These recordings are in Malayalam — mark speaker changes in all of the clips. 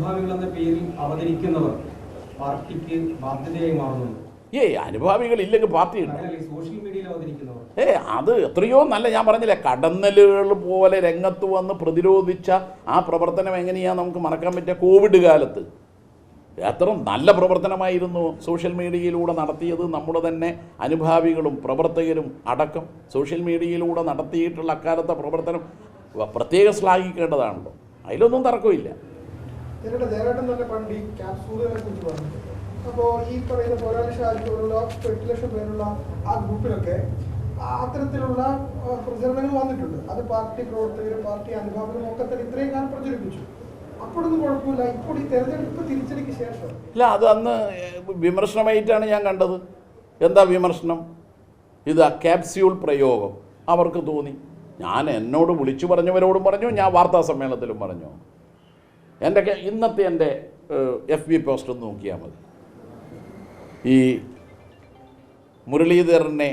Speaker 1: അനുഭാവികളെന്ന പേരിൽ അവതരിക്കുന്നവർ പാർട്ടിക്ക് ബാധ്യതയായി മാറുന്നു.
Speaker 2: അനുഭാവികളില്ലെങ്കിൽ പാർട്ടിയുണ്ട്.
Speaker 1: സോഷ്യൽ മീഡിയയിൽ അവതരിക്കുന്നവർ
Speaker 2: അത് എത്രയോ നല്ല, ഞാൻ പറഞ്ഞില്ലേ, കടന്നലുകൾ പോലെ രംഗത്ത് വന്ന് പ്രതിരോധിച്ച ആ പ്രവർത്തനം എങ്ങനെയാണ് നമുക്ക് മറക്കാൻ പറ്റുക? കോവിഡ് കാലത്ത് എത്ര നല്ല പ്രവർത്തനമായിരുന്നു സോഷ്യൽ മീഡിയയിലൂടെ നടത്തിയത്. നമ്മുടെ തന്നെ അനുഭാവികളും പ്രവർത്തകരും അടക്കം സോഷ്യൽ മീഡിയയിലൂടെ നടത്തിയിട്ടുള്ള അക്കാലത്തെ പ്രവർത്തനം പ്രത്യേകം ശ്ലാഘിക്കേണ്ടതാണല്ലോ. അതിലൊന്നും തർക്കമില്ല.
Speaker 3: അപ്പോൾ ഈ പറയുന്ന പോരാളി ഷാജി പോലുള്ള 8 ലക്ഷം പേരുള്ള ആ ഗ്രൂപ്പിലൊക്കെ അത്തരത്തിലുള്ള പ്രചരണങ്ങൾ വന്നിട്ടുണ്ട്. അത് പാർട്ടി പ്രവർത്തകരും പാർട്ടി അനുഭാവികളും ഒക്കെ തന്നെ ഇത്രയും കാലം പ്രചരിപ്പിച്ചു. അപ്പോഴൊന്നും കുഴപ്പമില്ല. ഇപ്പോൾ ഈ തെരഞ്ഞെടുപ്പ് തിരിച്ചടിക്ക് ശേഷം
Speaker 2: ഇല്ല, അത് അന്ന് വിമർശനമായിട്ടാണ് ഞാൻ കണ്ടത്. എന്താ വിമർശനം? ഇത് ക്യാപ്സ്യൂൾ പ്രയോഗം അവർക്ക് തോന്നി. ഞാൻ എന്നോട് വിളിച്ചു പറഞ്ഞവരോടും പറഞ്ഞു, ഞാൻ വാർത്താ സമ്മേളനത്തിലും പറഞ്ഞു. ഇന്നത്തെ എൻ്റെ FB പോസ്റ്റ് ഒന്ന് നോക്കിയാൽ മതി. ഈ മുരളീധരനെ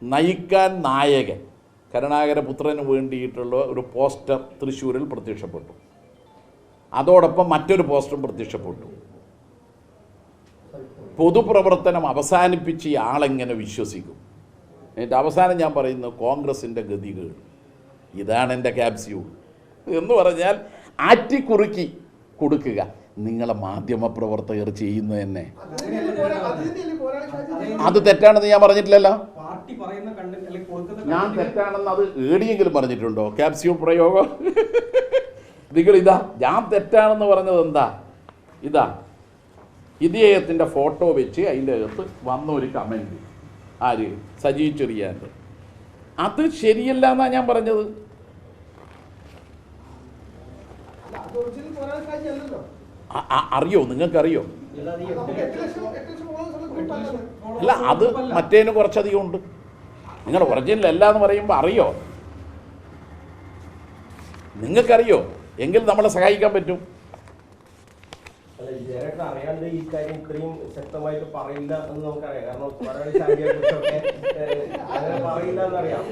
Speaker 2: നയിക്കാൻ നായകൻ കരുണാകരപുത്രന് വേണ്ടിയിട്ടുള്ള ഒരു പോസ്റ്റർ തൃശ്ശൂരിൽ പ്രത്യക്ഷപ്പെട്ടു. അതോടൊപ്പം മറ്റൊരു പോസ്റ്ററും പ്രത്യക്ഷപ്പെട്ടു. പൊതുപ്രവർത്തനം അവസാനിപ്പിച്ച് ആളെങ്ങനെ വിശ്വസിക്കും? എന്നിട്ട് അവസാനം ഞാൻ പറയുന്നു, കോൺഗ്രസിൻ്റെ ഗതികേട്. ഇതാണ് എൻ്റെ ക്യാപ്സ്യൂൾ എന്ന് പറഞ്ഞാൽ ആറ്റിക്കുറുക്കി കൊടുക്കുക. നിങ്ങളെ മാധ്യമപ്രവർത്തകർ ചെയ്യുന്നത് തന്നെ അത് തെറ്റാണെന്ന് ഞാൻ പറഞ്ഞിട്ടില്ലല്ലോ. ഞാൻ തെറ്റാണെന്ന് അത് ഏടിയെങ്കിലും പറഞ്ഞിട്ടുണ്ടോ? ക്യാപ്സ്യൂൾ പ്രയോഗം നിങ്ങളിതാ, ഞാൻ തെറ്റാണെന്ന് പറഞ്ഞത് എന്താ? ഇതാ ഇദ്ദേഹത്തിൻ്റെ ഫോട്ടോ വെച്ച് അതിൻ്റെ അകത്ത് വന്ന ഒരു കമൻറ്റ്, ആര്? സജി ചെറിയാൻ്റെ. അത് ശരിയല്ല എന്നാണ് ഞാൻ പറഞ്ഞത്. അറിയോ? നിങ്ങൾക്കറിയോ? അല്ല, അത് മറ്റേന് കുറച്ചധികം ഉണ്ട്. നിങ്ങൾ ഒറിജിനൽ അല്ല എന്ന് പറയുമ്പോൾ അറിയോ? നിങ്ങൾക്കറിയോ? എങ്കിൽ നമ്മളെ സഹായിക്കാൻ പറ്റും.
Speaker 4: അറിയാണ്ട് ഈ കാര്യം ഇത്രയും ശക്തമായിട്ട് പറയില്ല എന്ന് നമുക്കറിയാം. കാരണം പറയില്ല എന്നറിയാം.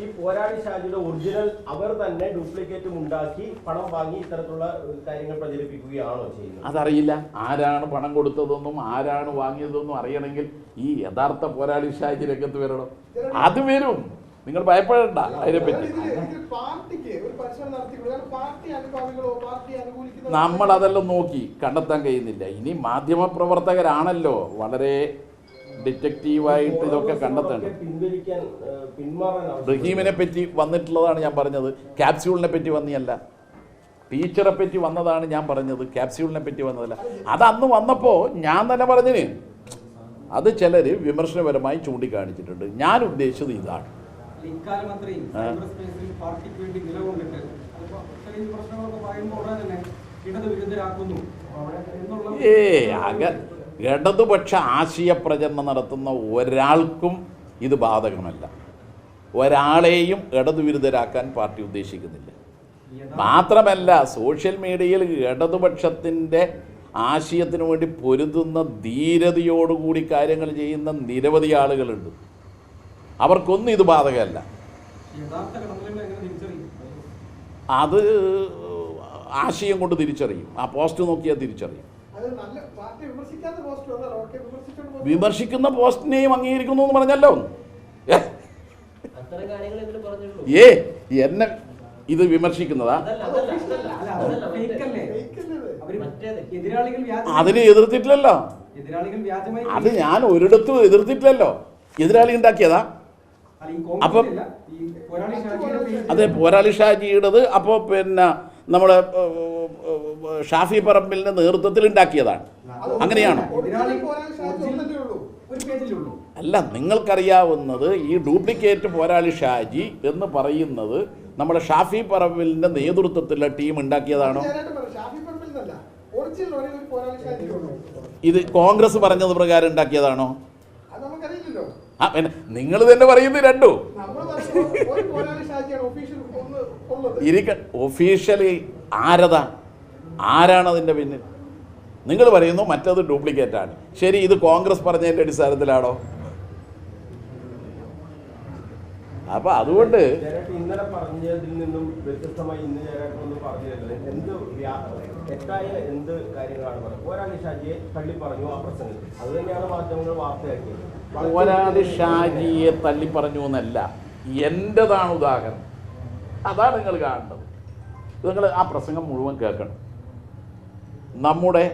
Speaker 4: ഈ പോരാളി ഷാജിയുടെ ഒറിജിനൽ അവർ തന്നെ ഡ്യൂപ്ലിക്കേറ്റും ഉണ്ടാക്കി പണം വാങ്ങി ഇത്തരത്തിലുള്ള കാര്യങ്ങൾ പ്രചരിപ്പിക്കുകയാണോ ചെയ്യുന്നത്?
Speaker 2: അതറിയില്ല. ആരാണ് പണം കൊടുത്തതെന്നും ആരാണ് വാങ്ങിയതെന്നും അറിയണമെങ്കിൽ ഈ യഥാർത്ഥ പോരാളി ഷാജി രംഗത്ത് വരണം. അത് വരും. നിങ്ങൾ ഭയപ്പെടേണ്ട അതിനെപ്പറ്റി. നമ്മളതെല്ലാം നോക്കി കണ്ടെത്താൻ കഴിയുന്നില്ല. ഇനി മാധ്യമപ്രവർത്തകരാണല്ലോ വളരെ ഡിറ്റക്റ്റീവായിട്ട് ഇതൊക്കെ കണ്ടെത്തേണ്ടത്. റഹീമിനെ പറ്റി വന്നിട്ടുള്ളതാണ് ഞാൻ പറഞ്ഞത്, ക്യാപ്സ്യൂളിനെ പറ്റി വന്നിയല്ല. ടീച്ചറെ പറ്റി വന്നതാണ് ഞാൻ പറഞ്ഞത്, ക്യാപ്സ്യൂളിനെ പറ്റി വന്നതല്ല. അത് അന്ന് വന്നപ്പോൾ ഞാൻ തന്നെ പറഞ്ഞിന്. അത് ചിലർ വിമർശനപരമായി ചൂണ്ടിക്കാണിച്ചിട്ടുണ്ട്. ഞാൻ ഉദ്ദേശിച്ചത് ഇതാണ്. ഇടതുപക്ഷ ആശയ പ്രചരണം നടത്തുന്ന ഒരാൾക്കും ഇത് ബാധകമല്ല. ഒരാളെയും ഇടതുവിരുദ്ധരാക്കാൻ പാർട്ടി ഉദ്ദേശിക്കുന്നില്ല. മാത്രമല്ല, സോഷ്യൽ മീഡിയയിൽ ഇടതുപക്ഷത്തിൻ്റെ ആശയത്തിന് വേണ്ടി പൊരുതുന്ന ധീരതയോടുകൂടി കാര്യങ്ങൾ ചെയ്യുന്ന നിരവധി ആളുകളുണ്ട്. അവർക്കൊന്നും ഇത് ബാധകമല്ല. അത് ആശയം കൊണ്ട് തിരിച്ചറിയും. ആ പോസ്റ്റ് നോക്കിയാൽ തിരിച്ചറിയും. വിമർശിക്കുന്ന പോസ്റ്റിനെയും അംഗീകരിക്കുന്നു എന്ന് പറഞ്ഞല്ലോ. എന്നെ ഇത് വിമർശിക്കുന്നതാ? അതിനെ എതിർത്തിട്ടില്ലല്ലോ. അത് ഞാൻ ഒരിടത്തും എതിർത്തിട്ടില്ലല്ലോ. എതിരാളി ഉണ്ടാക്കിയതാ. അപ്പം അതെ, പോരാളി ഷാജിയുടേത്. അപ്പോൾ പിന്നെ നമ്മുടെ ഷാഫി പറമ്പിലിൻ്റെ നേതൃത്വത്തിൽ ഉണ്ടാക്കിയതാണ്. അങ്ങനെയാണോ? അല്ല, നിങ്ങൾക്കറിയാവുന്നത് ഈ ഡ്യൂപ്ലിക്കേറ്റ് പോരാളി ഷാജി എന്ന് പറയുന്നത് നമ്മുടെ ഷാഫി പറമ്പിലിൻ്റെ നേതൃത്വത്തിലുള്ള ടീം ഉണ്ടാക്കിയതാണോ? ഇത് കോൺഗ്രസ് പറഞ്ഞത് പ്രകാരം ഉണ്ടാക്കിയതാണോ? ആ, പിന്നെ നിങ്ങൾ തന്നെ പറയുന്നത് രണ്ടു ഒഫീഷ്യലി ആരാണ് അതിൻ്റെ പിന്നിൽ? നിങ്ങൾ പറയുന്നു മറ്റത് ഡ്യൂപ്ലിക്കേറ്റാണ്. ശരി, ഇത് കോൺഗ്രസ് പറഞ്ഞതിൻ്റെ അടിസ്ഥാനത്തിലാണോ? അപ്പോൾ അതുകൊണ്ട്
Speaker 4: ജയരാജ് ഇന്നലെ പറഞ്ഞതിൽ നിന്നും വ്യത്യസ്തമായി ഇന്ന് ജയരാജ് ഒന്ന് പറഞ്ഞിരുന്നത് എന്ത് തെറ്റായ എന്ത് കാര്യങ്ങളാണ് പറഞ്ഞത്? പോരാളി ഷാജിയെ തള്ളി പറഞ്ഞു ആ പ്രസംഗത്തിൽ. അത് തന്നെയാണ് മാധ്യമങ്ങൾ വാർത്തയാക്കിയത്.
Speaker 2: പോരാളി ഷാജിയെ തള്ളി പറഞ്ഞു എന്നല്ല, എൻ്റെതാണ് ഉദാഹരണം. അതാണ് നിങ്ങൾ കാണേണ്ടത്. നിങ്ങൾ ആ പ്രസംഗം മുഴുവൻ കേൾക്കണം. നമ്മുടെ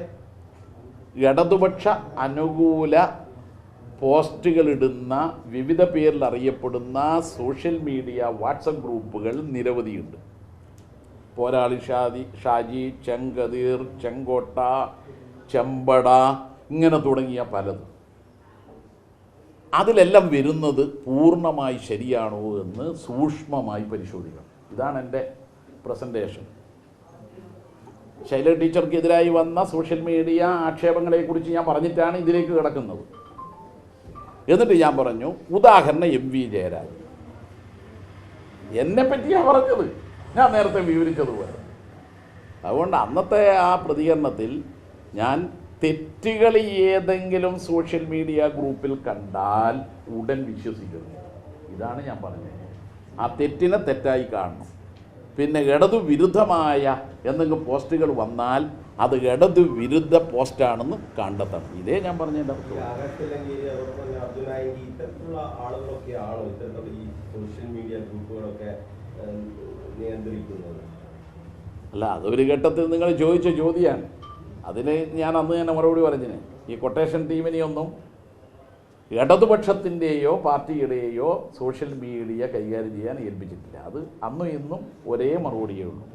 Speaker 2: ഇടതുപക്ഷ അനുകൂല പോസ്റ്റുകളിടുന്ന വിവിധ പേരിൽ അറിയപ്പെടുന്ന സോഷ്യൽ മീഡിയ വാട്സപ്പ് ഗ്രൂപ്പുകൾ നിരവധിയുണ്ട്. പോരാളി ഷാജി, ചെങ്കതിർ, ചെങ്കോട്ട, ചെമ്പട, ഇങ്ങനെ തുടങ്ങിയ പലതും. അതിലെല്ലാം വരുന്നത് പൂർണ്ണമായി ശരിയാണോ എന്ന് സൂക്ഷ്മമായി പരിശോധിക്കണം. ഇതാണ് എൻ്റെ പ്രസൻറ്റേഷൻ. ശൈല ടീച്ചർക്കെതിരായി വന്ന സോഷ്യൽ മീഡിയ ആക്ഷേപങ്ങളെക്കുറിച്ച് ഞാൻ പറഞ്ഞിട്ടാണ് ഇതിലേക്ക് കിടക്കുന്നത്. എന്നിട്ട് ഞാൻ പറഞ്ഞു, ഉദാഹരണം MV ജയരാജ് എന്നെപ്പറ്റിയാണ് പറഞ്ഞത്, ഞാൻ നേരത്തെ വിവരിച്ചതുപോലെ. അതുകൊണ്ട് അന്നത്തെ ആ പ്രതികരണത്തിൽ ഞാൻ തെറ്റുകൾ ഏതെങ്കിലും സോഷ്യൽ മീഡിയ ഗ്രൂപ്പിൽ കണ്ടാൽ ഉടൻ വിശ്വസിക്കുന്നു. ഇതാണ് ഞാൻ പറഞ്ഞത്. ആ തെറ്റിനെ തെറ്റായി കാണണം. പിന്നെ ഇടതു വിരുദ്ധമായ എന്തെങ്കിലും പോസ്റ്റുകൾ വന്നാൽ അത് ഇടതു വിരുദ്ധ പോസ്റ്റാണെന്ന് കണ്ടെത്തണം. ഇതേ ഞാൻ പറഞ്ഞതിൻ്റെ അർത്ഥം.
Speaker 4: ഇത്തരത്തിലുള്ള ആളുകളൊക്കെയാണോ ഇത്തരത്തിലുള്ള ഈ സോഷ്യൽ മീഡിയ ഗ്രൂപ്പുകളൊക്കെ നിയന്ത്രിക്കുന്നത്?
Speaker 2: അല്ല, അതൊരു ഘട്ടത്തിൽ നിങ്ങൾ ചോദിച്ച ചോദ്യമാണ്. അതിന് ഞാൻ അന്ന് തന്നെ മറുപടി പറഞ്ഞിന്. ഈ കൊട്ടേഷൻ ടീമിനെയൊന്നും ഇടതുപക്ഷത്തിൻ്റെയോ പാർട്ടിയുടെയോ സോഷ്യൽ മീഡിയ കൈകാര്യം ചെയ്യാൻ ഏൽപ്പിച്ചിട്ടില്ല. അത് അന്നും ഇന്നും ഒരേ മറുപടിയേ ഉള്ളൂ.